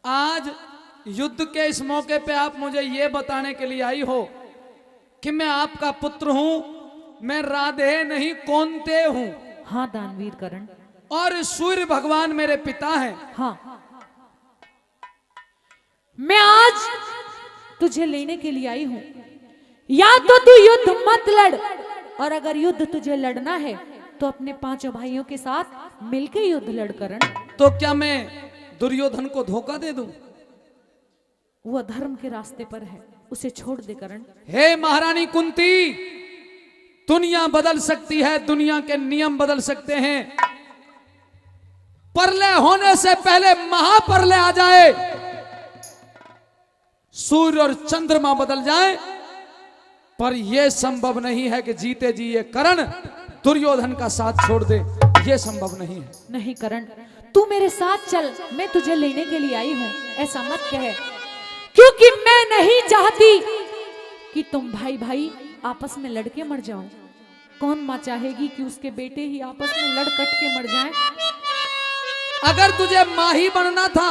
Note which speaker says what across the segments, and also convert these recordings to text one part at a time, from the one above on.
Speaker 1: आज युद्ध के इस मौके पे आप मुझे ये बताने के लिए आई हो कि मैं आपका पुत्र हूं, मैं राधे नहीं कौनते हूं।
Speaker 2: हाँ दानवीर करण।
Speaker 1: और सूर्य भगवान मेरे पिता हैं।
Speaker 2: हाँ, मैं आज तुझे लेने के लिए आई हूं। या तो तू युद्ध मत लड़, और अगर युद्ध तुझे लड़ना है तो अपने पांचों भाइयों के साथ मिलकर युद्ध लड़ करण।
Speaker 1: तो क्या मैं दुर्योधन को धोखा दे दूं?
Speaker 2: वो धर्म के रास्ते पर है, उसे छोड़ दे करण।
Speaker 1: हे महारानी कुंती, दुनिया बदल सकती है, दुनिया के नियम बदल सकते हैं। प्रलय होने से पहले महाप्रलय आ जाए, सूर्य और चंद्रमा बदल जाए, पर यह संभव नहीं है कि जीते जी ये करण दुर्योधन का साथ छोड़ दे। यह संभव नहीं है।
Speaker 2: नहीं करण, तू मेरे साथ चल, मैं तुझे लेने के लिए आई हूं। ऐसा मत कह, क्योंकि मैं नहीं चाहती कि तुम भाई भाई आपस में लड़के मर जाओ। कौन मां चाहेगी कि उसके बेटे ही आपस में लड़ कट के मर जाएं?
Speaker 1: अगर तुझे मां ही बनना था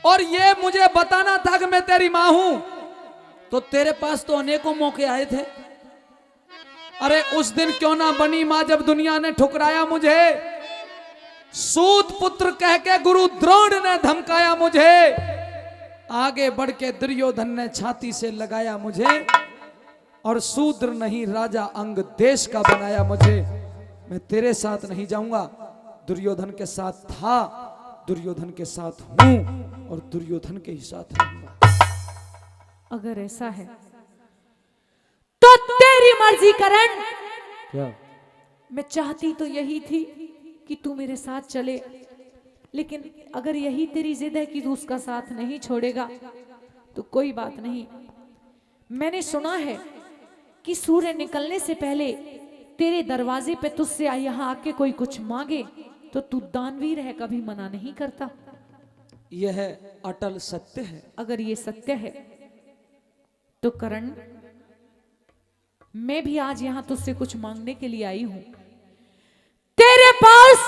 Speaker 1: और ये मुझे बताना था कि मैं तेरी मां हूं, तो तेरे पास तो अनेकों मौके आए थे। अरे उस दिन क्यों ना बनी मां जब दुनिया ने ठुकराया मुझे, सूत पुत्र कह के गुरु द्रोण ने धमकाया मुझे, आगे बढ़ के दुर्योधन ने छाती से लगाया मुझे, और शूद्र नहीं राजा अंग देश का बनाया मुझे। मैं तेरे साथ नहीं जाऊंगा, दुर्योधन के साथ था, दुर्योधन के साथ हूं और दुर्योधन के ही साथ रहूंगा।
Speaker 2: अगर ऐसा है तो तेरी मर्जी करण।
Speaker 1: क्या?
Speaker 2: मैं चाहती तो यही थी कि तू मेरे साथ चले, लेकिन अगर यही तेरी जिद है कि तू उसका साथ नहीं छोड़ेगा तो कोई बात नहीं। मैंने सुना है कि सूर्य निकलने से पहले तेरे दरवाजे पे तुझसे यहाँ आके कोई कुछ मांगे तो तू दानवीर है, कभी मना नहीं करता।
Speaker 1: यह अटल सत्य है।
Speaker 2: अगर ये सत्य है तो करण, मैं भी आज यहां तुझसे कुछ मांगने के लिए आई हूं। तेरे पास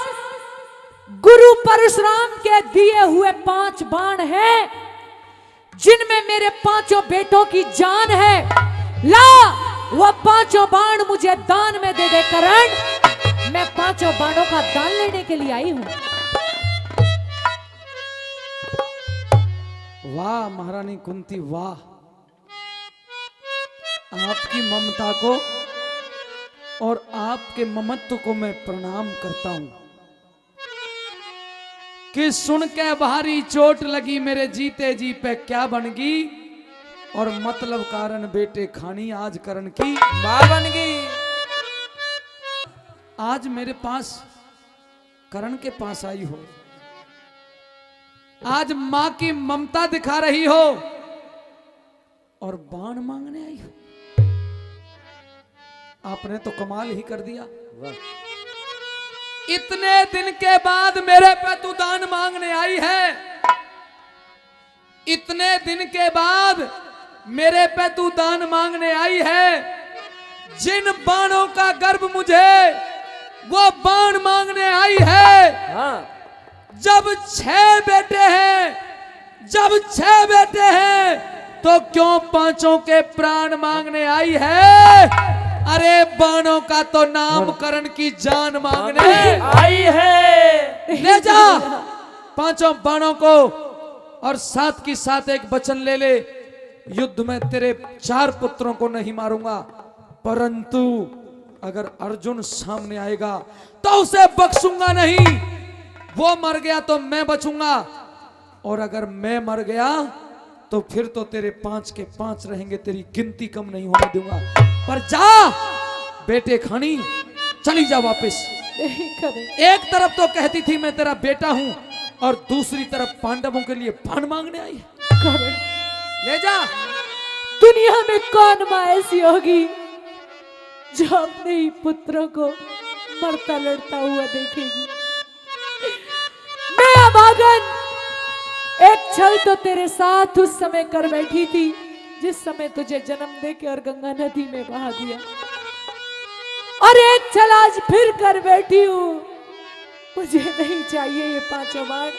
Speaker 2: गुरु परशुराम के दिए हुए 5 बाण हैं, जिनमें मेरे 5 बेटों की जान है। ला, वो 5 बाण मुझे दान में दे दे करण। मैं 5 बाणों का दान लेने के लिए आई हूं।
Speaker 1: वाह महारानी कुंती, वाह! आपकी ममता को और आपके ममत्व को मैं प्रणाम करता हूं कि सुन के भारी चोट लगी मेरे जीते जी पे क्या बनगी, और मतलब कारण बेटे खानी आज करण की मां बन गई। आज मेरे पास करण के पास आई हो, आज मां की ममता दिखा रही हो और बाण मांगने आई हो। आपने तो कमाल ही कर दिया। इतने दिन के बाद मेरे पे तू दान मांगने आई है, इतने दिन के बाद मेरे पे तू दान मांगने आई है। जिन बाणों का गर्व मुझे, वो बाण मांगने आई है। हाँ। जब 6 बेटे हैं, जब 6 बेटे हैं, तो क्यों 5 के प्राण मांगने आई है? अरे बाणों का तो नामकरण की जान मांगने आई है। ले जा 5 बाणों को, और साथ की साथ एक वचन ले ले, युद्ध में तेरे 4 पुत्रों को नहीं मारूंगा, परंतु अगर अर्जुन सामने आएगा तो उसे बख्शूंगा नहीं। वो मर गया तो मैं बचूंगा, और अगर मैं मर गया तो फिर तो तेरे 5 के 5 रहेंगे, तेरी गिनती कम नहीं होने दूंगा। पर जा बेटे खानी, चली जा वापस। एक तरफ तो कहती थी मैं तेरा बेटा हूं, और दूसरी तरफ पांडवों के लिए बाण मांगने आई है। ले जा।
Speaker 2: दुनिया में कौन मां ऐसी होगी जो अपने ही पुत्रों को मरता लड़ता हुआ देखेगी? मैं अभागन एक छल तो तेरे साथ उस समय कर बैठी थी जिस समय तुझे जन्म दे के और गंगा नदी में बहा दिया, और एक छल आज फिर कर बैठी हूं। मुझे नहीं चाहिए ये 5 बाण,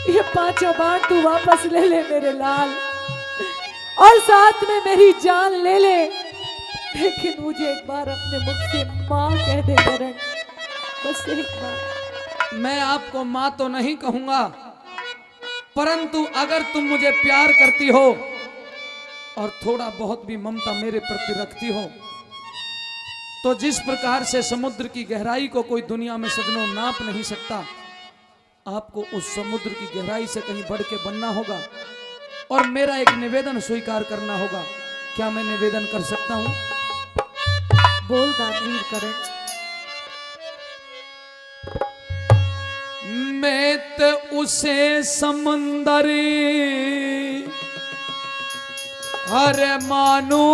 Speaker 2: ये पांचों बाण तू वापस ले ले मेरे लाल, और साथ में मेरी जान ले ले, लेकिन मुझे एक बार अपने मुख से माँ कह दे करण, बस एक बार।
Speaker 1: मैं आपको माँ तो नहीं कहूंगा, परंतु अगर तुम मुझे प्यार करती हो और थोड़ा बहुत भी ममता मेरे प्रति रखती हो, तो जिस प्रकार से समुद्र की गहराई को कोई दुनिया में सजनों नाप नहीं सकता, आपको उस समुद्र की गहराई से कहीं बढ़ के बनना होगा और मेरा एक निवेदन स्वीकार करना होगा। क्या मैं निवेदन कर सकता हूं?
Speaker 2: बोल दानवीर करण।
Speaker 1: मैं तो उसे समंदरी अरे मानू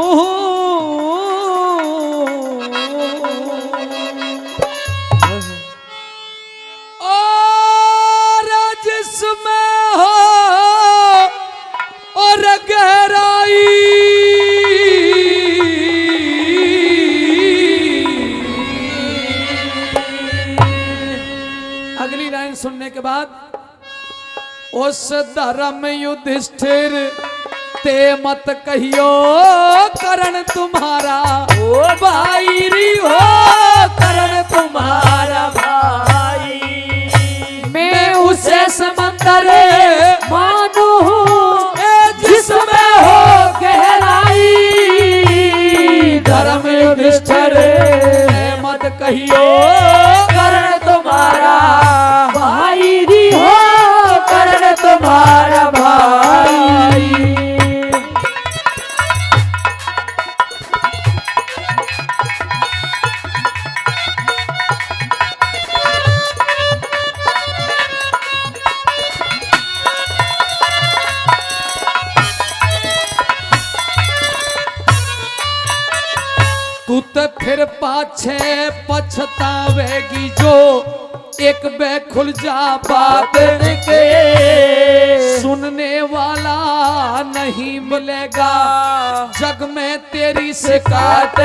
Speaker 1: और जिसमें हो और गहराई, अगली लाइन सुनने के बाद, उस धर्म युधिष्ठिर ते मत कहियो करण तुम्हारा
Speaker 3: ओ भाईरी हो, करण तुम्हारा भाई।
Speaker 2: मैं उसे समंदर मानू
Speaker 3: जिसमें हो गहराई, धर्म युधिष्ठिर
Speaker 1: मत कहियो
Speaker 3: करण तुम्हारा भाईरी हो, करण तुम्हारा भाई।
Speaker 1: तू तो फिर पाछे पछतावेगी जो एक बे खुल जा बात
Speaker 3: के
Speaker 1: सुनने वाला नहीं मिलेगा जग में तेरी शिकायत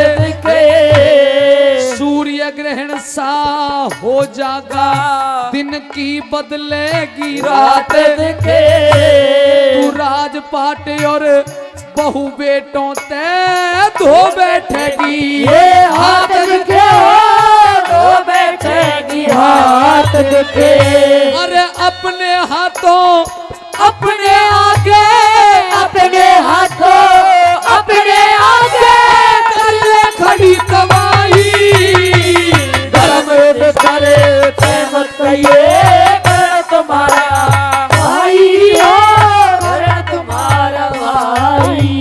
Speaker 3: के
Speaker 1: सूर्य ग्रहण सा हो जागा दिन की बदलेगी रात
Speaker 3: के
Speaker 1: तू राजपाट और बहु बेटों ते धो बैठेगी
Speaker 3: ये हाथ के धो बैठेगी हाथ के।
Speaker 1: अरे अपने हाथों
Speaker 3: अपने आगे अपने हाथों अपने आगे
Speaker 1: कर ले खड़ी कमाई
Speaker 3: धर्म करे मत कहिए कर तुम्हारा भाई हो, कर तुम्हारा भाई।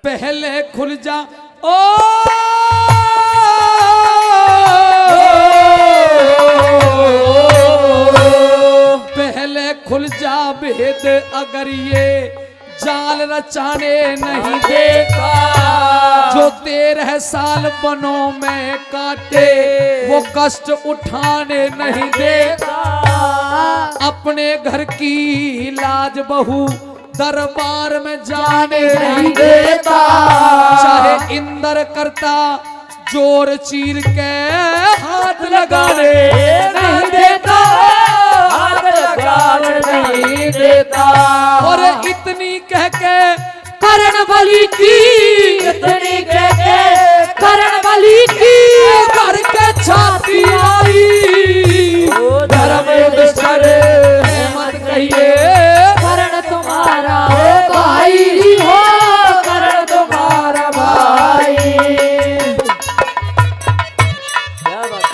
Speaker 1: पहले खुल जा ओ पहले खुल जा भेद अगर ये जाल रचाने नहीं देता जो 13 साल बनों में काटे वो कष्ट उठाने नहीं देता अपने घर की लाज बहू दरबार में जाने नहीं देता चाहे इंद्र करता जोर चीर के हाथ लगाने नहीं देता
Speaker 3: हाथ लगाने नहीं देता।
Speaker 1: और इतनी कह के
Speaker 2: करण बलि की
Speaker 3: इतनी कह के
Speaker 2: करण बलि की
Speaker 1: भर के छाती आई
Speaker 3: धर्म युधिष्ठिर
Speaker 1: मत कहिए
Speaker 2: करण तुम्हारा
Speaker 3: भाई हो, करण तुम्हारा भाई। क्या बात।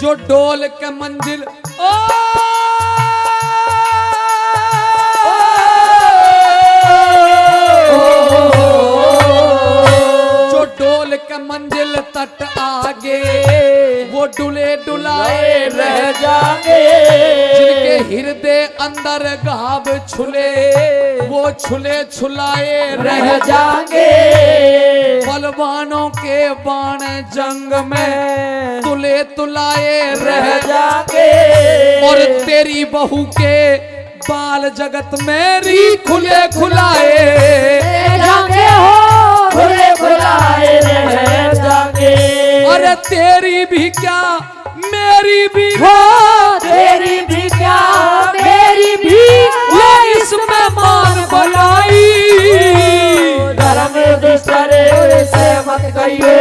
Speaker 1: जो डोल के मंजिल ओ जो डोल के मंजिल तट आगे वो डुले डुलाए रह
Speaker 3: जागे।
Speaker 1: जिनके हृदय अंदर घाव छुले वो छुले छुलाए रह
Speaker 3: जागे।
Speaker 1: बलवानों के बाण जंग में तुले तुलाए रह
Speaker 3: जागे।
Speaker 1: और तेरी बहू के बाल जगत मेरी खुले खुलाए
Speaker 3: जागे हो खुले खुलाए रह जागे।
Speaker 1: अरे तेरी भी क्या मेरी भी
Speaker 3: हो तेरी भी क्या मेरी भी
Speaker 1: ये इसमें मान भलाई
Speaker 3: धर्म दूसरे से मत कहिए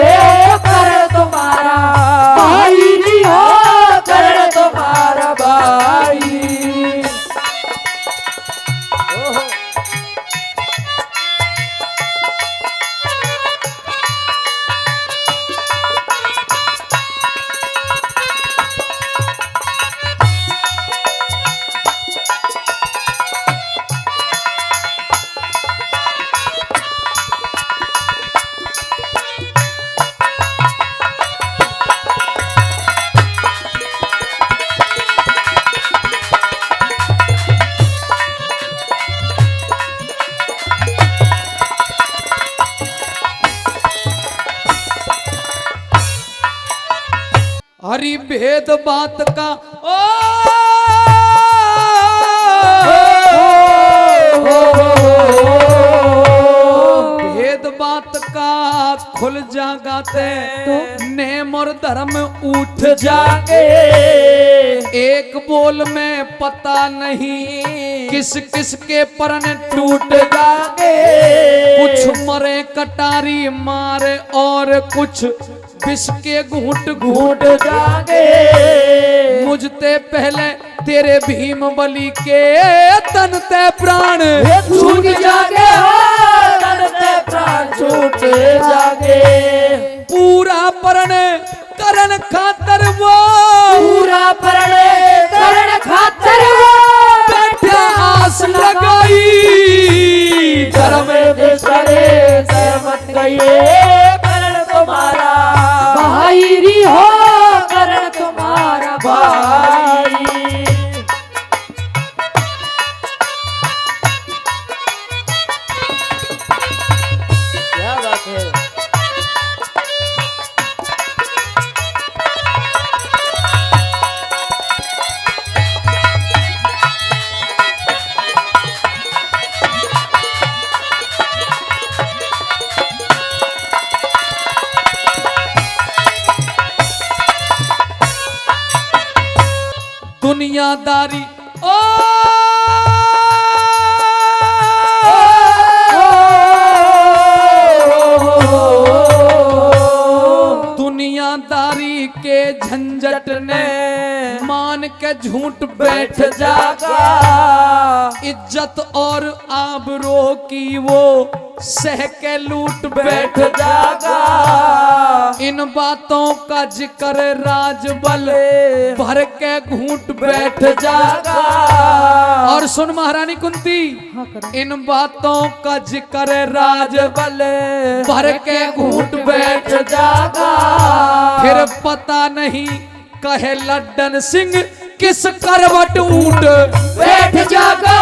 Speaker 3: कर तुम्हारा भाई नहीं हो कर तुम्हारा भाई।
Speaker 1: हरि भेद बात का ओ भेद बात का खुल जागाते नेम और धर्म उठ
Speaker 3: जागे।
Speaker 1: एक बोल में पता नहीं किस किस के परण टूट
Speaker 3: जागे।
Speaker 1: कुछ मरे कटारी मारे और कुछ विष के घूंट घूंट
Speaker 3: जागे।
Speaker 1: मुझते पहले तेरे भीम बलि के तन ते प्राण
Speaker 3: छूट जागे हो तड़ते प्राण छूट जागे।
Speaker 1: पूरा परण करण खातर वो
Speaker 3: पूरा परण करण खातर वो
Speaker 1: बैठा आस लगाई
Speaker 3: धर्म दूसरे से मत कहिए करण तुम्हारा भाई री हो करण तुम्हारा भाई। क्या बात है।
Speaker 1: दुनियादारी ओ दुनियादारी के झंझट ने मान के झूठ बैठ जागा। इज्जत और आबरो की वो सह के लूट बैठ जागा। इन बातों का जिक्र राजबल भर के घूंट बैठ जागा। और सुन महारानी कुंती इन बातों का जिक्र राजबल भर के घूंट बैठ जागा। फिर पता नहीं कहे लड्डन सिंह किस करवट ऊट
Speaker 3: बैठ जागा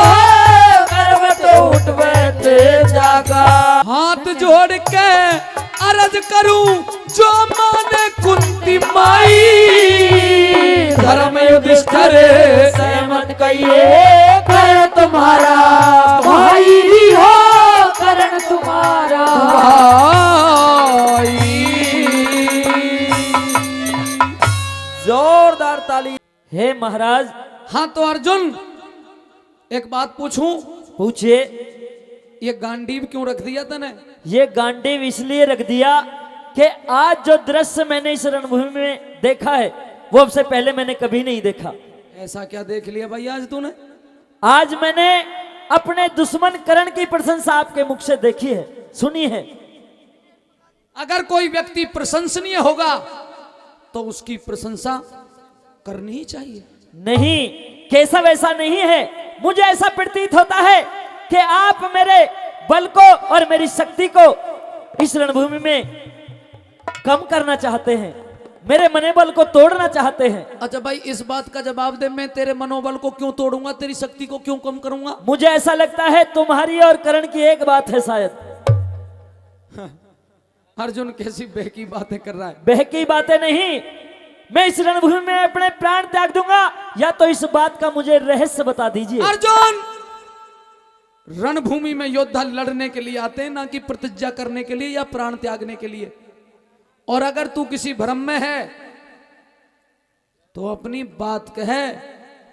Speaker 3: करवट उठ बैठ जागा।
Speaker 1: हाथ जोड़ के अर्ज करूं जो माने कुंती माई
Speaker 3: धर्म युधिष्ठिर से मत कहिए करण तुम्हारा भाई री हो करण तुम्हारा
Speaker 1: भाई।
Speaker 3: जोरदार ताली। हे महाराज।
Speaker 1: हाँ तो अर्जुन एक बात पूछूं,
Speaker 3: पूछिए।
Speaker 1: ये गांडीव क्यों रख दिया तने?
Speaker 3: ये गांडीव इसलिए रख दिया कि आज जो दृश्य मैंने इस रणभूमि में देखा है वो अब से पहले मैंने कभी नहीं देखा।
Speaker 1: ऐसा क्या देख लिया भाई आज तूने?
Speaker 3: आज मैंने अपने दुश्मन करण की प्रशंसा आपके मुख से देखी है, सुनी है।
Speaker 1: अगर कोई व्यक्ति प्रशंसनीय होगा तो उसकी प्रशंसा करनी ही चाहिए।
Speaker 3: नहीं, केशव ऐसा नहीं है। मुझे ऐसा प्रतीत होता है कि आप मेरे बल को और मेरी शक्ति को इस रणभूमि में कम करना चाहते हैं, मेरे मनोबल को तोड़ना चाहते हैं।
Speaker 1: अच्छा भाई, इस बात का जवाब दे, मैं तेरे मनोबल को क्यों तोड़ूंगा, तेरी शक्ति को क्यों कम करूंगा?
Speaker 3: मुझे ऐसा लगता है तुम्हारी और करण की एक बात है शायद।
Speaker 1: अर्जुन कैसी बहकी बातें कर रहा है।
Speaker 3: बहकी बातें नहीं, मैं इस रणभूमि में अपने प्राण त्याग दूंगा, या तो इस बात का मुझे रहस्य बता दीजिए।
Speaker 1: अर्जुन, रणभूमि में योद्धा लड़ने के लिए आते हैं, ना कि प्रतिज्ञा करने के लिए या प्राण त्यागने के लिए। और अगर तू किसी भ्रम में है तो अपनी बात कह।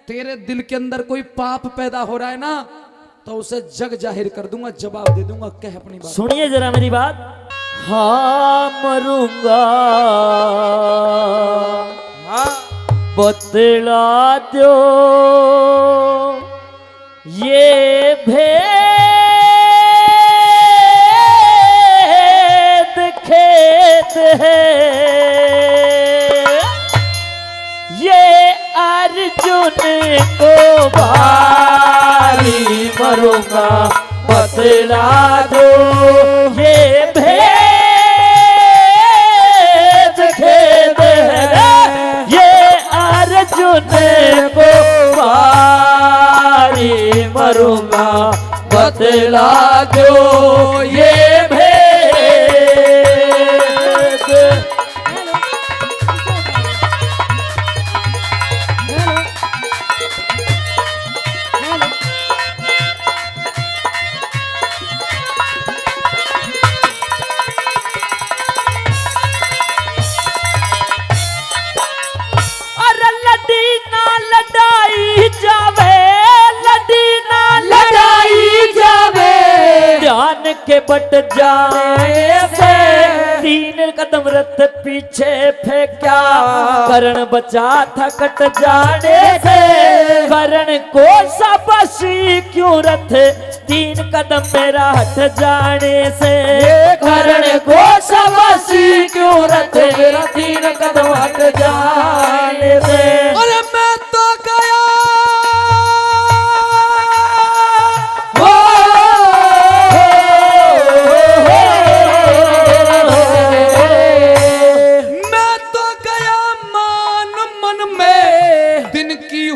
Speaker 1: तेरे दिल के अंदर कोई पाप पैदा हो रहा है ना, तो उसे जग जाहिर कर दूंगा, जवाब दे दूंगा। कह अपनी बात।
Speaker 3: सुनिए जरा मेरी बात। हाँ मरूंगा, बतला दो ये भेद खेद है, ये अर्जुन को भारी मरूंगा, बतला दो ये भेद खेद है, ये अर्जुन को भारी मरूंगा, बतला दो ये भेद। के बट जाए से तीन कदम रथ पीछे फेंका, करण बचा था कट जाने से, करण को शाबाशी क्यों रथ तीन कदम मेरा हट जाने से, करण को शाबाशी क्यों रथ मेरा तीन कदम हट जाने से।
Speaker 1: अरे मैं तो गया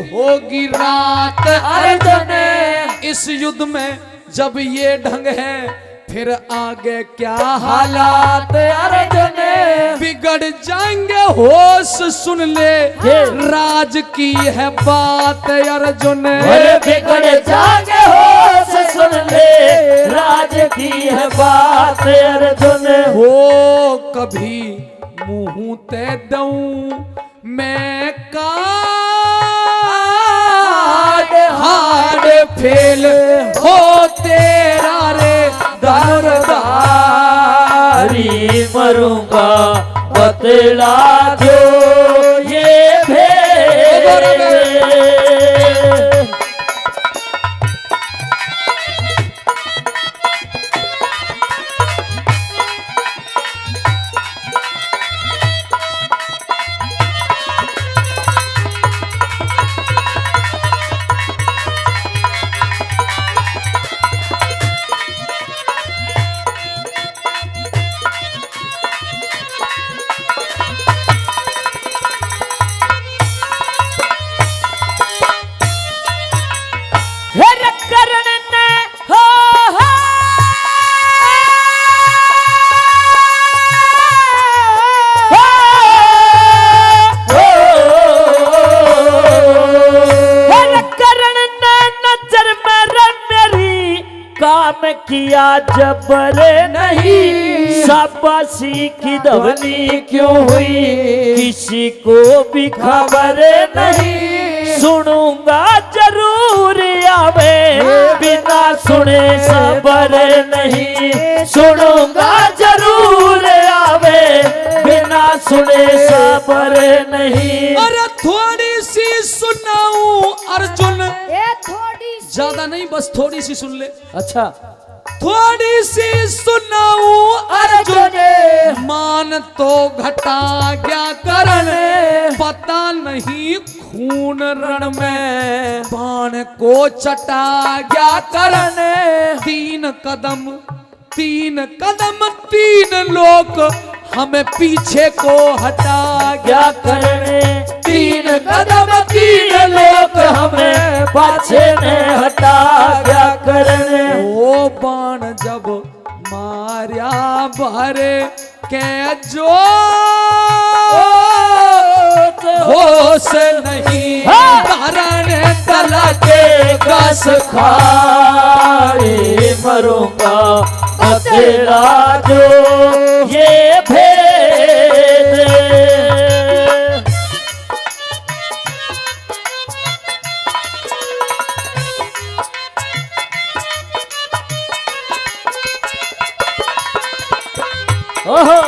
Speaker 1: होगी रात अर्जुन, इस युद्ध में जब ये ढंग है फिर आगे क्या हालात अर्जुन, बिगड़ जाएंगे होश सुन ले राज की है बात अर्जुन,
Speaker 3: बिगड़ जाएंगे होश सुन ले राज की है बात अर्जुन।
Speaker 1: हो कभी मुंह ते दूं मैं हाड फेल हो तेरा रे धनुर्धारी, मरूंगा बतला दो ये भेद। किया जबर नहीं, शाबाशी की धवनी क्यों हुई किसी को भी खबर नहीं, सुनूंगा जरूर आवे बिना सुने सबर नहीं, सुनूंगा जरूर आवे बिना सुने सबर नहीं। अरे थोड़ी सी सुनाऊं अर्जुन, ज्यादा नहीं बस थोड़ी सी सुन ले।
Speaker 3: अच्छा,
Speaker 1: थोड़ी सी सुनाऊं अर्जुन, मान तो घटा क्या करण, पता नहीं नहीं खून रण में, बाण को चटा गया करण। तीन कदम तीन लोक हमें पीछे को हटा
Speaker 3: क्या करने। तीन कदम तीन लोग हमें पाछे में हटा क्या करने।
Speaker 1: ओ बाण जब मारिया भरे के जो होश नहीं, कारण तला के
Speaker 3: घास खाए मरूंगा तेरा जो ये भेद। ओहो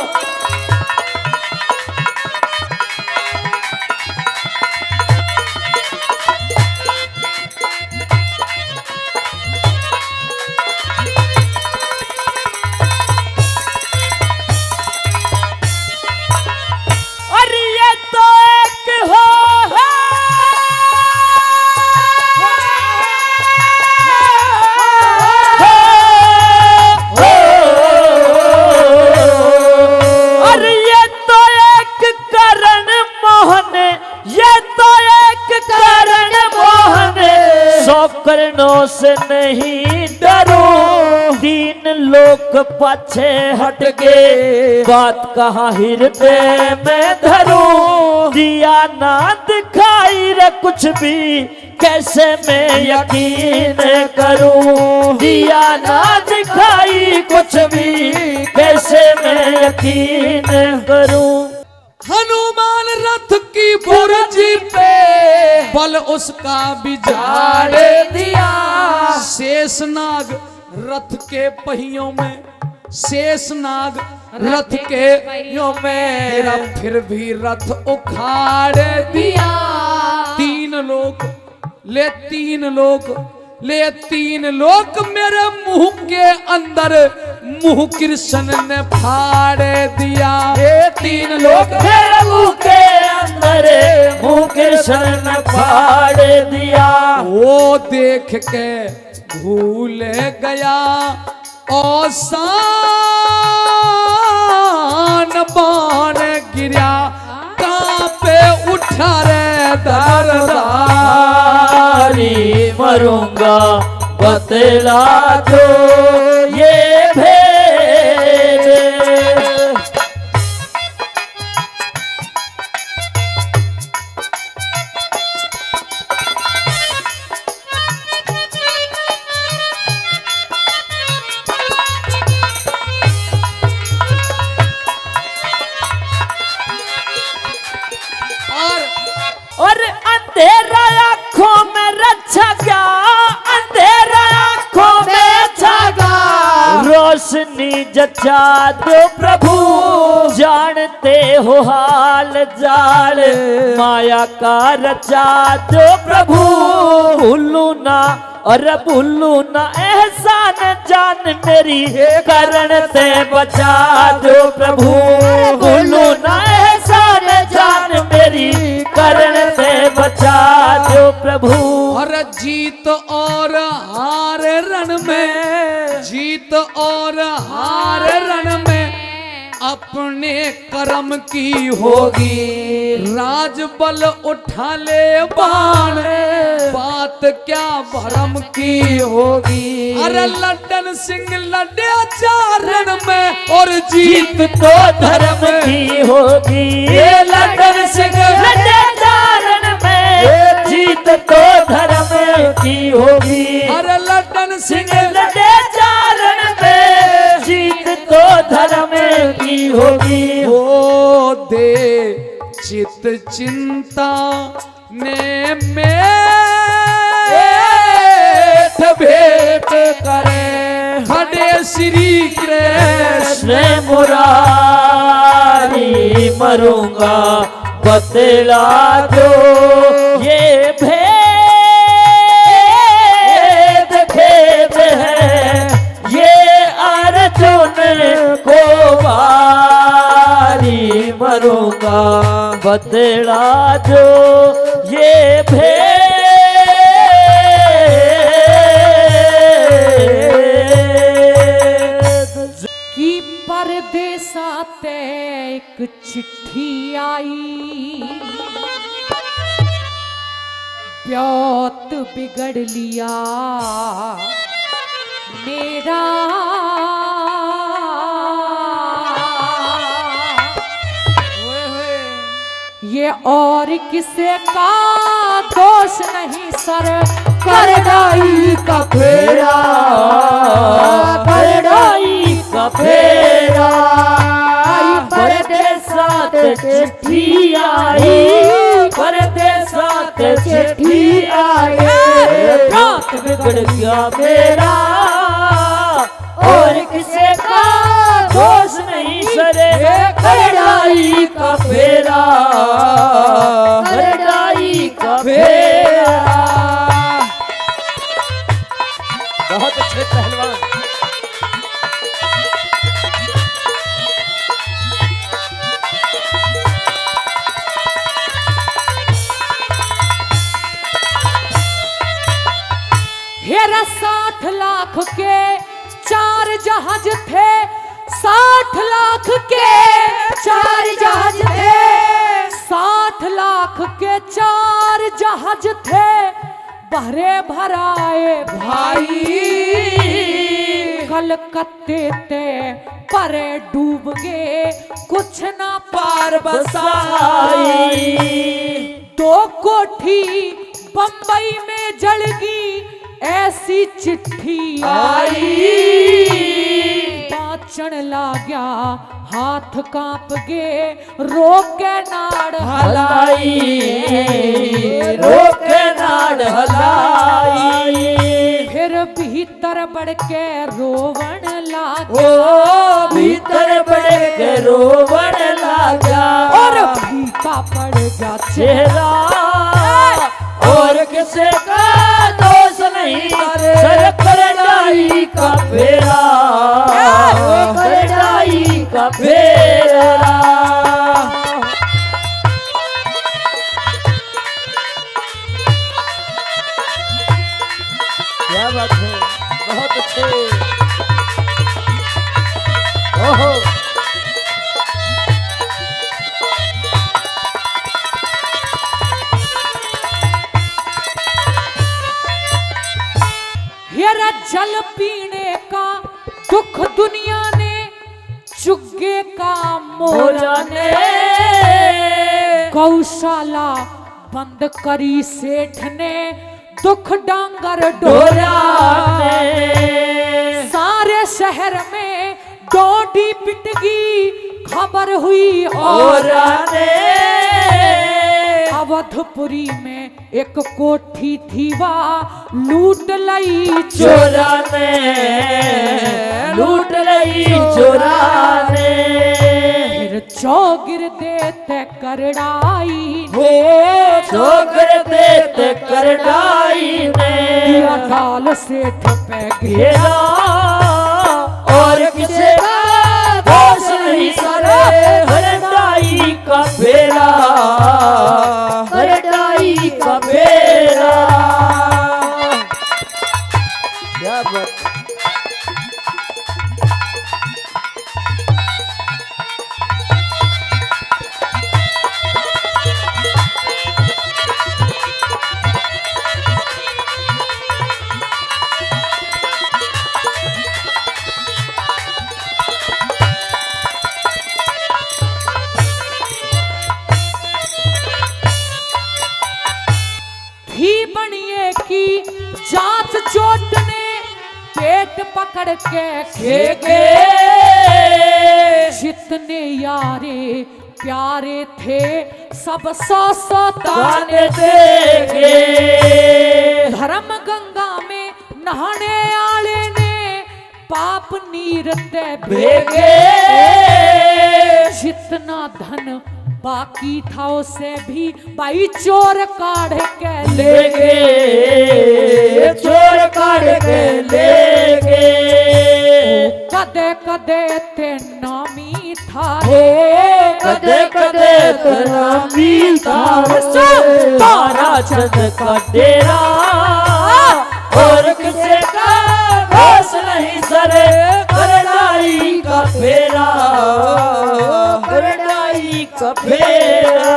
Speaker 3: करनों से नहीं डरो। तीन लोग पाछे हट गए, बात कहा हृदय में धरूं। दिया ना दिखाई रे कुछ भी, कैसे मैं यकीन करूं। दिया ना दिखाई कुछ भी, कैसे मैं यकीन करूं।
Speaker 1: हनुमान रथ की बुर्जी पे बल उसका बिजाड़ दिया। शेषनाग रथ के पहियों में, शेषनाग रथ के पहियों में, मेरा फिर भी रथ उखाड़ दिया। तीन लोग मेरे मुंह के अंदर, मुंह कृष्ण ने फाड़ दिया।
Speaker 3: तीन लोग मेरे मुंह के अंदर, मुंह कृष्ण ने फाड़ दिया।
Speaker 1: वो देख के भूल गया और सान बाण गिरा, कांपे उठा रे दरदारी।
Speaker 3: मरूंगा बतला दो ये भेद। और अंधेरा आंखों में रचा गया, अंधेरा आंखों में रचा गया। रोशनी जचा दो प्रभु, जानते हो हाल जाल। माया का रचा दो प्रभु, भूलू ना और भूलू ना एहसान जान मेरी, करण से बचा दो प्रभु। भूलू ना एहसान जान मेरी, करण से बचा दो प्रभु।
Speaker 1: और जीत और हार रण में, जीत और हार रण में अपने कर्म की होगी। राजबल उठा ले बाण, बात क्या भरम की होगी। अरे लड्डन सिंह लड़े चारण में, और जीत तो धर्म
Speaker 3: की होगी। लड्डन सिंह लड़े चारण में, जीत तो धर्म की होगी।
Speaker 1: अरे लड्डन सिंह
Speaker 3: लड़े चारण में, जीत तो धर्म की होगी।
Speaker 1: वो दे चित चिंता ने मेठ भेंट करे, खड़े श्री कृष्ण
Speaker 3: मुरारी। मरूंगा बतला दो ये भेद, खेद है ये अर्जुन को भारी। मरूंगा। बदला जो ये भेद
Speaker 2: कि परदेसा ते एक चिट्ठी आई, ब्योत बिगड़ लिया मेरा। ये और किसे का दोष नहीं सर, करदाई का फेरा,
Speaker 3: करदाई का फेरा। परदेसा ते चिट्ठी आई, परदेसा ते चिट्ठी आई, रात बिगड़ गया मेरा और किसे का दोष नहीं सरे। करदाई का फेरा, करदाई का फेरा। बहुत अच्छे पहलवान।
Speaker 2: हेरा 60 लाख के 4 जहाज थे, 60 लाख के 4 जहाज थे, 60 लाख के 4 जहाज थे, भरे भराए भाई कलकत्ते ते परे डूब गए, कुछ ना पार बसाई। 2 कोठी बंबई में जलगी, ऐसी चिट्ठी आई, पाचन लाग्या हाथ कांप गे, रोके नाड़ हलाई,
Speaker 3: रोके नाड़ हलाई।
Speaker 2: फिर भीतर बढ़ के रोवन लाग,
Speaker 3: ओ भीतर बढ़ के रोवन लागा,
Speaker 2: और फीका पड़ गया
Speaker 3: चेहरा और किसे का दोष नहीं सर। करदाई का फेरा, करदाई का फेरा। क्या बात है, बहुत अच्छे। ओहो
Speaker 2: हेरा जल पीने का दुख दुनिया ने, चुग्गे का मोला ने, गौशाला बंद करी सेठ ने, दुख डांगर डोरा ने। सारे शहर में डोडी पिटगी, खबर हुई और अवधपुरी में एक कोठी थी, वा लूट लई
Speaker 3: चोरा ने, लूट लई चोरा ने।
Speaker 2: फिर चौगिर देते करड़ाई,
Speaker 3: हो चौगिर देते करड़ाई ने,
Speaker 2: डाल सेठ पे
Speaker 3: घेरा और किसे का दोष नहीं सरे। करदाई का फेरा, करदाई का फेरा। क्या बात।
Speaker 2: बनिए की जांच चोट ने पेट पकड़ के खेगे, जितने यारे प्यारे थे सब 100 ताने देगे। धर्म गंगा में नहाने आले ने पाप नीर ते भेगे, जितना धन बाकी था उसे भी भाई चोर काढ़ के ले गए,
Speaker 3: चोर काढ़ के ले गए।
Speaker 2: कदे कदे ते नामी था,
Speaker 3: कदे कदे तना मीठा तारा चंद का डेरा और किसे का होश नहीं सरे करनाई का फेरा करनाई का फेरा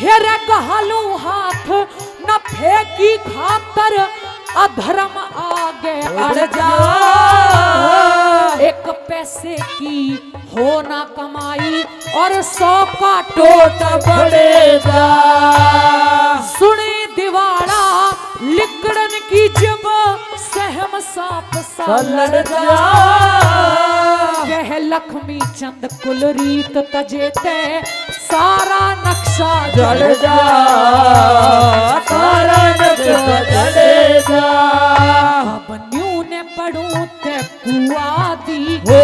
Speaker 2: हेरे गहालू हाथ न फेंकी खातर अधर्म आगे अड़ जा एक पैसे की हो ना कमाई और 100 का टोट
Speaker 3: बढ़ेगा
Speaker 2: सुने दिवाड़ा लिकड़न की जब सहम साप
Speaker 3: लड़ जा
Speaker 2: कह लक्ष्मी चंद कुल रीत तजेते सारा नक्शा
Speaker 3: जड़ जा सारा नक्शा जड़ जा
Speaker 2: अब न्यू ने पढ़ू ते कुआ दी
Speaker 3: हो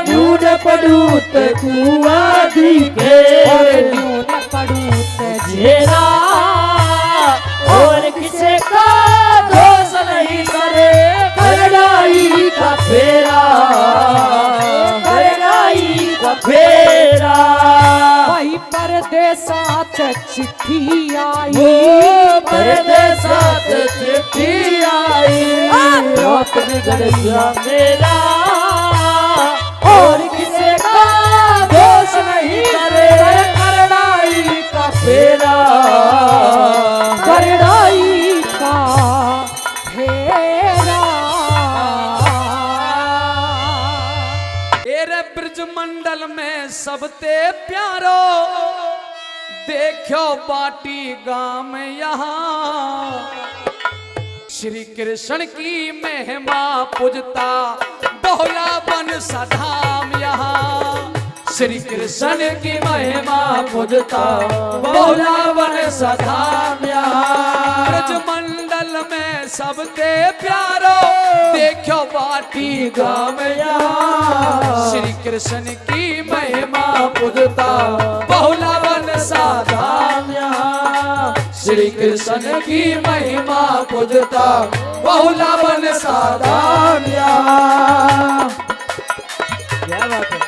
Speaker 3: न्यू ने पढ़ू ते कुआ दी के
Speaker 2: और न्यू ने पढ़ू ते
Speaker 3: जेरा और किसे का दोष नहीं करे करनाई का फेरा करनाई का फेरा
Speaker 2: वही परदेसात चिट्ठी आई
Speaker 3: परदेसात चिट्ठी आई रात बिगड़ गया मेरा और किसे का दोष नहीं करे करनाई का फेरा
Speaker 2: करनाई का फेरा
Speaker 1: तेरे ब्रज मंडल में सबते प्यारो देखो बाटी गाम यहाँ श्री कृष्ण की महिमा पूजता बहुला बन सधाम यहाँ श्री कृष्ण की महिमा पूजता बहुला बन सधाम यहाँ ब्रज मंडल में सबते प्यारो देखो बाटी गाम यहाँ श्री कृष्ण की महिमा पूजता बहुला बन सधाम यहाँ श्री कृष्ण की महिमा पूजता बहुला बन सधाम यहाँ
Speaker 3: क्या बात है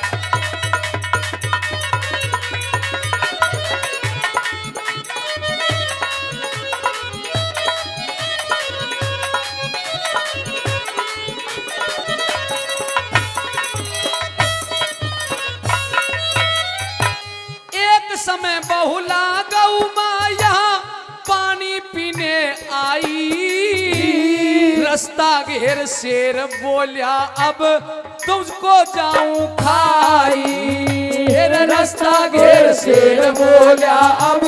Speaker 1: समय बहुला गौ माँ यहाँ पानी पीने आई रास्ता घेर शेर बोलिया अब तुझको जाऊं खाई रास्ता घेर शेर बोलिया अब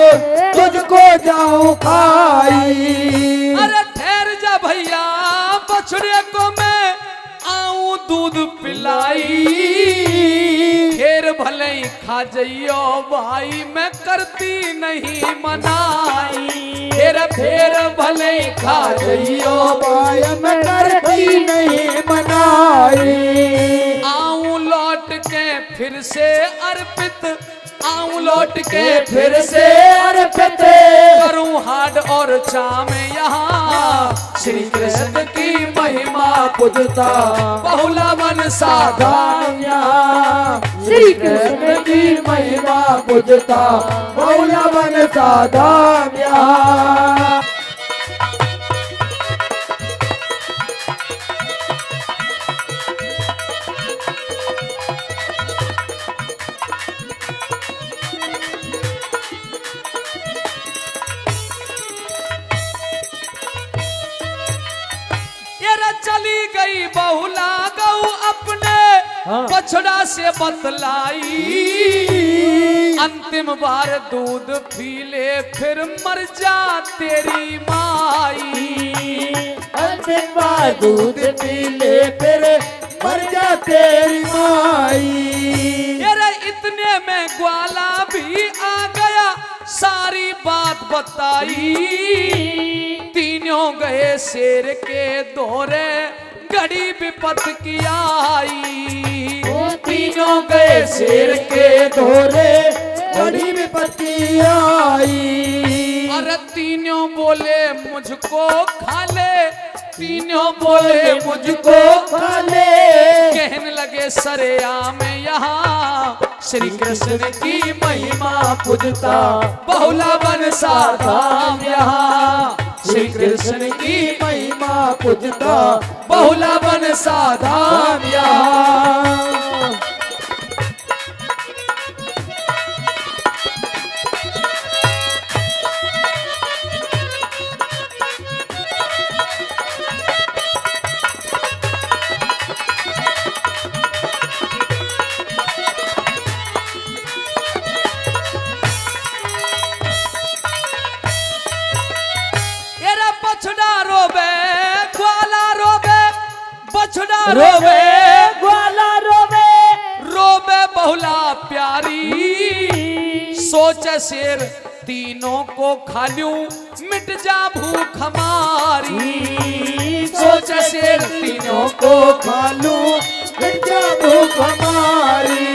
Speaker 3: तुझको जाऊं खाई
Speaker 1: अरे ठहर जा भैया बछड़े को मैं आऊं दूध पिलाई फिर भले ही खा जाइयो भाई मैं करती नहीं मनाई फिर भले ही खा जाइयो
Speaker 3: भाई मैं करती नहीं मनाई
Speaker 1: आऊं लौट के फिर से अर्पित आऊं लौट के फिर से अर्पित करूं हाड और चाम यहाँ श्री कृष्ण की महिमा पूजता बहुला मन साधाम यहाँ श्री कृष्ण की महिमा पूजता बहुला मन साधाम यहाँ चली गई बहुला गऊ अपने बछड़ा से बतलाई अंतिम बार दूध पी ले फिर मर जा तेरी माई
Speaker 3: अंतिम बार दूध पी ले फिर मर जा तेरी माई
Speaker 1: अरे इतने में ग्वाला भी आ गया बात बताई, तीनों गए शेर के दौरे, घड़ी विपत की आई।
Speaker 3: तीनों गए शेर के दौरे, घड़ी विपत्ति आई।
Speaker 1: अरे तीनों बोले मुझको खा ले, तीनों बोले मुझको
Speaker 3: खा ले।
Speaker 1: कहने लगे सरेआम यहाँ श्री कृष्ण की महिमा पूजता, बहुला बन साधाम यहाँ श्री कृष्ण की
Speaker 3: महिमा पूजता,
Speaker 1: बहुला बन साधाम यहाँ।
Speaker 3: रोवे ग्वाला रोवे,
Speaker 1: रोवे बहुला प्यारी, सोचे शेर तीनों को खा लूं मिट जा भूख हमारी। सोचे शेर तीनों को
Speaker 3: खा लूं मिट जा भूख हमारी।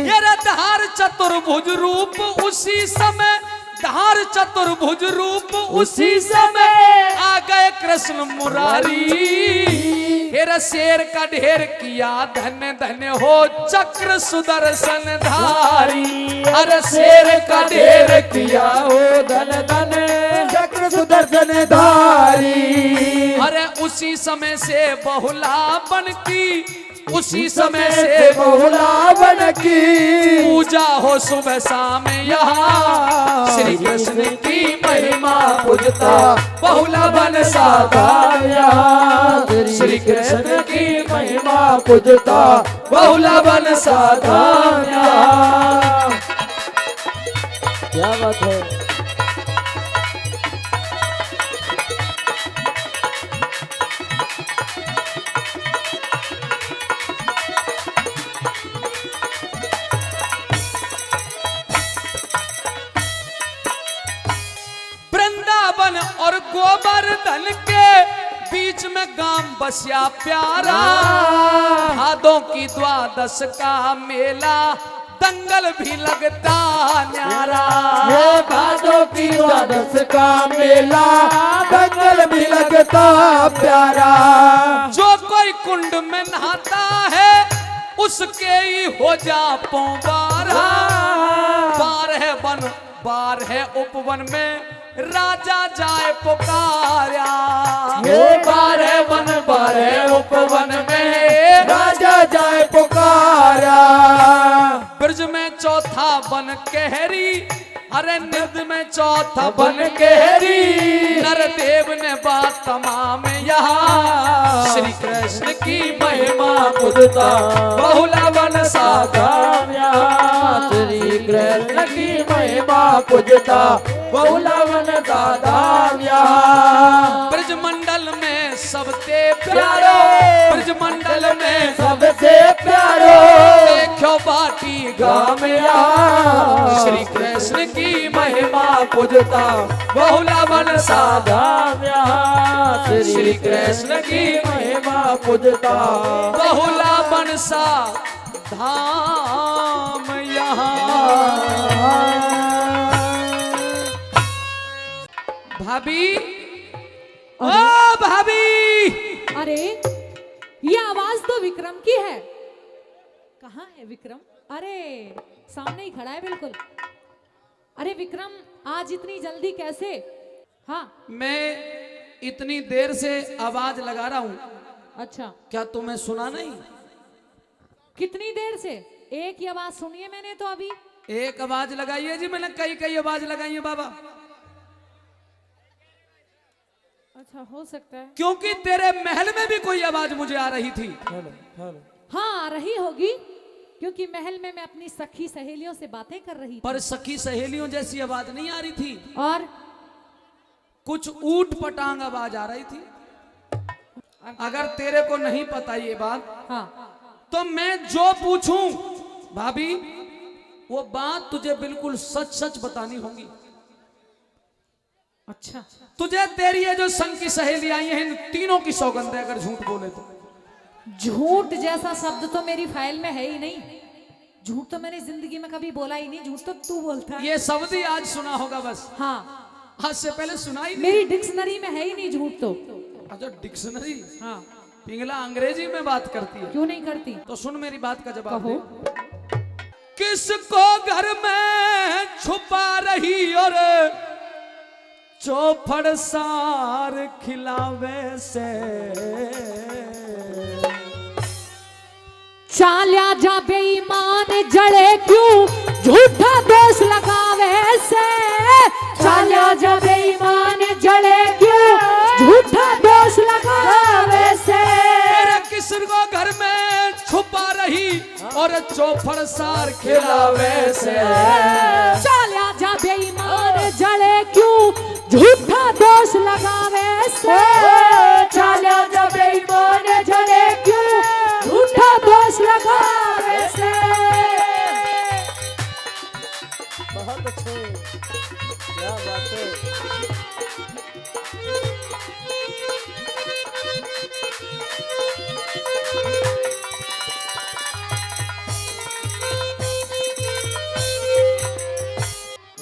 Speaker 1: ये धार चतुर्भुज रूप उसी समय, धार चतुर्भुज रूप उसी समय आ गए कृष्ण मुरारी। हेरा शेर का ढेर किया धन्य धन्य हो चक्र सुदर्शन धारी। अरे शेर का ढेर किया
Speaker 3: हो धन धन चक्र सुदर्शन धारी।
Speaker 1: अरे उसी समय से बहुला बन की, उसी समय से
Speaker 3: बहुला बन की
Speaker 1: पूजा हो सुबह शाम यहाँ श्री कृष्ण की महिमा पूजता, बहुला बन साधाम यहाँ श्री कृष्ण की महिमा पूजता, बहुला बन साधाम यहाँ।
Speaker 3: क्या बात है।
Speaker 1: वृंदावन और गोवर्धन के बीच में गांव बसिया प्यारा, भादों की द्वादश का मेला दंगल भी लगता न्यारा।
Speaker 3: भादों की द्वादश का मेला दंगल भी लगता प्यारा।
Speaker 1: जो कोई कुंड में नहाता है उसके ही हो जा पौबारा। बार है वन बार है उपवन में राजा जाए पुकारा। बार है वन बार है उपवन में
Speaker 3: राजा जाए पुकारा।
Speaker 1: ब्रज में चौथा बन कहरी, अरे निध में चौथा बन कहरी। नरदेव ने बात तमाम यहाँ श्री कृष्ण की महिमा पूजता, बहुला बन साधाम यहाँ
Speaker 3: श्री कृष्ण की महिमा पूजता, बहुला बन साधाम यहाँ।
Speaker 1: ब्रज मंडल में सबसे प्यारो, ब्रज मंडल में
Speaker 3: सबसे प्यारो
Speaker 1: देखो बाटी गाम यहाँ श्री कृष्ण की महिमा पूजता, बहुला बन साधाम यहाँ श्री कृष्ण की महिमा पूजता, बहुला बन साधाम यहाँ। भाभी, ओ भाभी,
Speaker 2: अरे ये आवाज तो विक्रम की है। कहाँ है विक्रम? अरे सामने ही खड़ा है बिल्कुल। अरे विक्रम आज इतनी जल्दी कैसे? हाँ
Speaker 1: मैं इतनी देर से आवाज लगा रहा हूँ,
Speaker 2: अच्छा
Speaker 1: क्या तुम्हें सुना नहीं?
Speaker 2: कितनी देर से? एक ही आवाज सुनी है मैंने तो अभी।
Speaker 1: एक आवाज लगाई है जी, मैंने कई कई आवाज लगाई है बाबा।
Speaker 2: अच्छा हो सकता है,
Speaker 1: क्योंकि तेरे महल में भी कोई आवाज मुझे आ रही थी।
Speaker 2: हाँ आ रही होगी, क्योंकि महल में मैं अपनी सखी सहेलियों से बातें कर रही थी।
Speaker 1: पर सखी सहेलियों जैसी आवाज नहीं आ रही थी,
Speaker 2: और
Speaker 1: कुछ ऊट पटांग आवाज आ रही थी। अगर तेरे को नहीं पता ये बात,
Speaker 2: हाँ
Speaker 1: तो मैं जो पूछूं भाभी वो बात तुझे बिल्कुल सच सच बतानी होगी।
Speaker 2: अच्छा,
Speaker 1: तुझे तेरी ये जो संग की सहेली आई हैं इन तीनों की सौगंध है अगर झूठ बोले तो।
Speaker 2: झूठ जैसा शब्द तो मेरी फाइल में है ही नहीं। झूठ तो मैंने जिंदगी में कभी बोला ही नहीं। झूठ तो तू बोलता है।
Speaker 1: ये शब्द ही आज सुना होगा बस।
Speaker 2: हाँ,
Speaker 1: आज से पहले सुना ही नहीं।
Speaker 2: मेरी डिक्शनरी में है ही नहीं झूठ तो।
Speaker 1: अच्छा डिक्शनरी।
Speaker 2: हाँ,
Speaker 1: पिंगला अंग्रेजी में बात करती है।
Speaker 2: क्यों नहीं करती?
Speaker 1: तो सुन मेरी बात का जवाब
Speaker 2: कहो।
Speaker 1: दे। किसको घर में छुपा रही और चौफड़ सार खिलावे से,
Speaker 2: चाल्या जा बेईमान जड़े क्यों झूठा दोष लगावे से। चाल्या जा बेईमान जड़े क्यों झूठा दोष लगावे से।
Speaker 1: तेरे किसको घर में छुपा रही और चौफड़ सार खिलावे से।
Speaker 2: चाल्या जा बेईमान जड़े क्यों झूठा दोष लगावे से। चाल्या जा बेईमान जड़े क्यों झूठा दोष लगावे से।
Speaker 3: बहुत अच्छे, क्या बात है।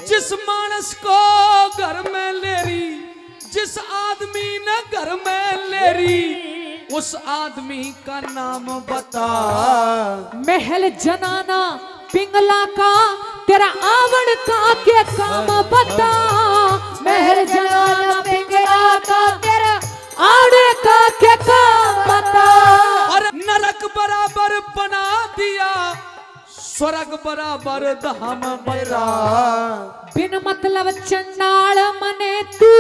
Speaker 1: जिस मानस को घर में ले रही, जिस आदमी ने घर में ले रही, उस आदमी का नाम बता।
Speaker 2: महल जनाना पिंगला का तेरा आवड़ का के काम बता। महल जनाना पिंगला का तेरा आवड़ का के काम बता।
Speaker 1: और नरक बराबर बना दिया, स्वर्ग बराबर धाम बता।
Speaker 2: बिन मतलब चंडाल मने तू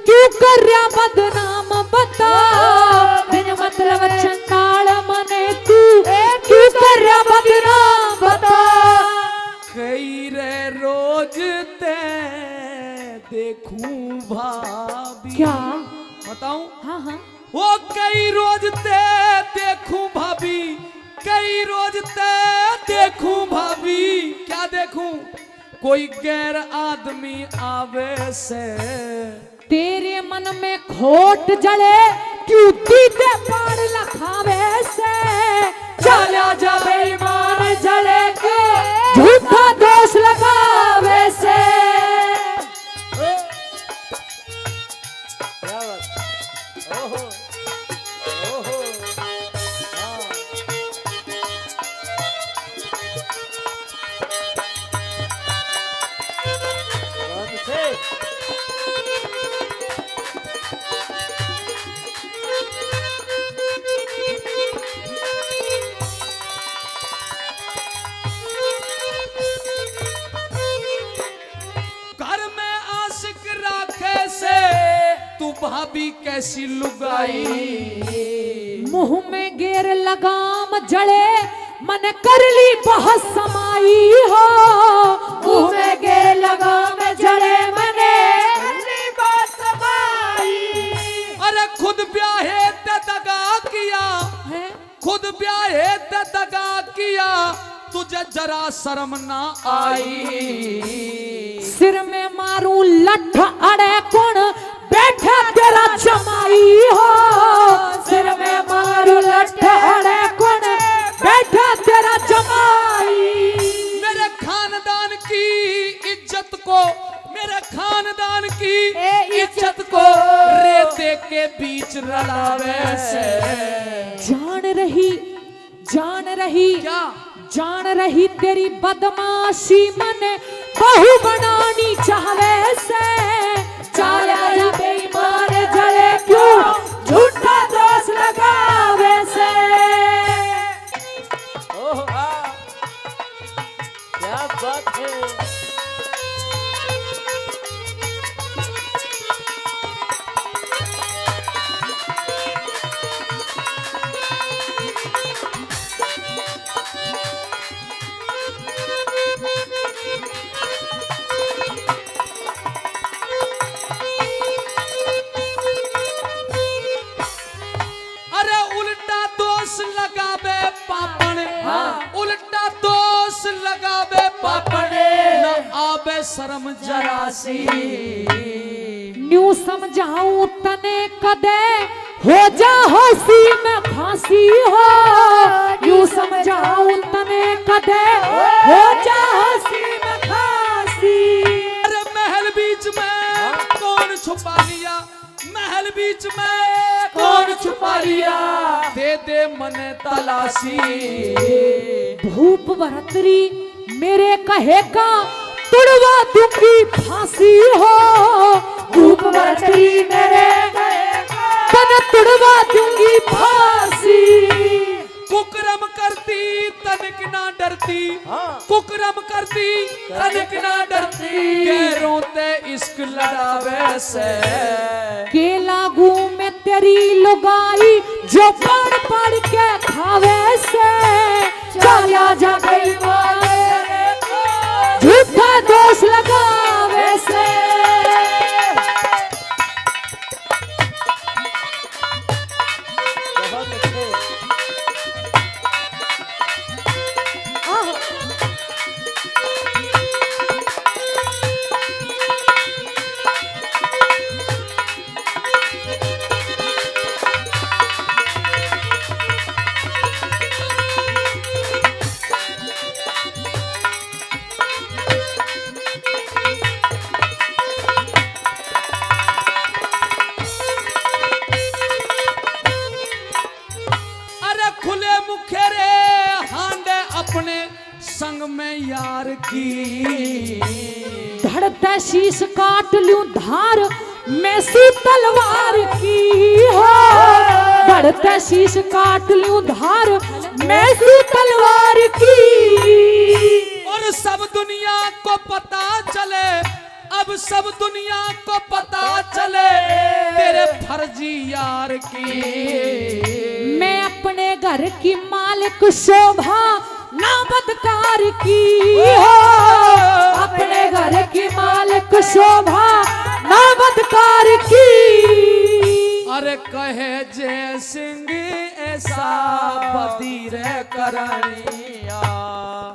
Speaker 2: क्यों कर रहा बदनाम बता। बिन मतलब चंडाल मने तू क्यों कर रहा बदनाम बता।
Speaker 1: कई रे रोज ते देखूं भाभी।
Speaker 2: क्या
Speaker 1: बताऊं?
Speaker 2: हाँ हाँ,
Speaker 1: वो कई रोज ते देखूं भाभी, कई रोज ते देखूं भाभी। क्या देखूं? कोई गैर आदमी आवे से।
Speaker 2: तेरे मन में खोट जले क्यों दीदे पाड़ लखावे से। चाल्या जा बेईमान जले के झूठा दोष लगावे से।
Speaker 3: क्या बात। ओहो ओहो, हाँ। बहुत अच्छे।
Speaker 1: घर में आशिक राखे से तू भाभी कैसी लुगाई।
Speaker 2: मुंह में गेर लगाम जड़े मन कर ली बहुत समाई हो। मुंह में गेर लगाम जड़े मने कर ली बहुत समाई।
Speaker 1: अरे खुद ब्याहे ते दगा किया,
Speaker 2: है?
Speaker 1: खुद ब्याहे ते दगा किया, तुझे जरा शर्म ना आई।
Speaker 2: सिर में मारू लठ अड़े कौन बैठा तेरा जमाई हो। सिर में मारू लठ अड़े कौन बैठा तेरा जमाई।
Speaker 1: मेरे खानदान की इज्जत को, मेरे खानदान की इज्जत को रेते के बीच रलावे से।
Speaker 2: जान रही
Speaker 1: क्या?
Speaker 2: जान रही तेरी बदमाशी मने बहू बनानी चाहवे से। चाल्या जा बेईमान जले क्यों झूठा दोष लगावे से।
Speaker 3: ओहो, हाँ। क्या बात है।
Speaker 1: शर्म जरा सी।
Speaker 2: न्यू समझाऊं तने कदे हो जा हंसी में फांसी हो। न्यू समझाऊं तने कदे हो जा हंसी में फांसी।
Speaker 1: अरे महल बीच में कौन छुपा लिया, महल बीच में कौन छुपा लिया, दे दे मने तलाशी।
Speaker 2: धूप बरतरी मेरे कहे का तुड़वा दूंगी फांसी हो। धूप बरतरी मेरे कहे का तन तुड़वा दूंगी फांसी।
Speaker 1: कुकरम करती तनिक ना डरती, कुकरम करती तनिक ना डरती, गैरों ते इश्क लड़ावे से।
Speaker 2: के लागू में तेरी लुगाई जो पढ़ पढ़ के खावे से। चला जा गई झूठा दोष लगावे से।
Speaker 1: संग में यार की
Speaker 2: धड़ता शीश काट लूं धार मैं सी तलवार की हो। धड़ता शीश काट लूं धार मैं सी तलवार की।
Speaker 1: और सब दुनिया को पता चले, अब सब दुनिया को पता चले तेरे फर्जी यार की।
Speaker 2: मैं अपने घर की मालिक शोभा ना बदकार की हो। अपने घर की मालिक शोभा ना बदकार की।
Speaker 1: अरे कहे जय सिंह ऐसा बदी रे करनिया,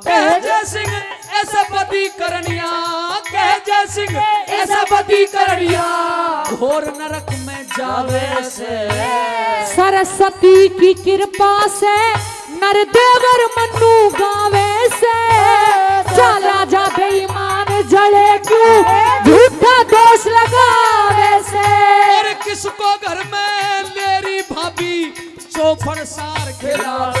Speaker 1: कहे जय सिंह ऐसा बदी करनिया, कहे जय सिंह ऐसा बदी करनिया, घोर नरक में जावे से।
Speaker 2: सरस्वती की कृपा से नरदेवर मनु गावे से। चला जा बेईमान जले क्यों झूठा दोष लगावे से।
Speaker 1: और किसको घर में मेरी भाभी चौफर सार खिलावे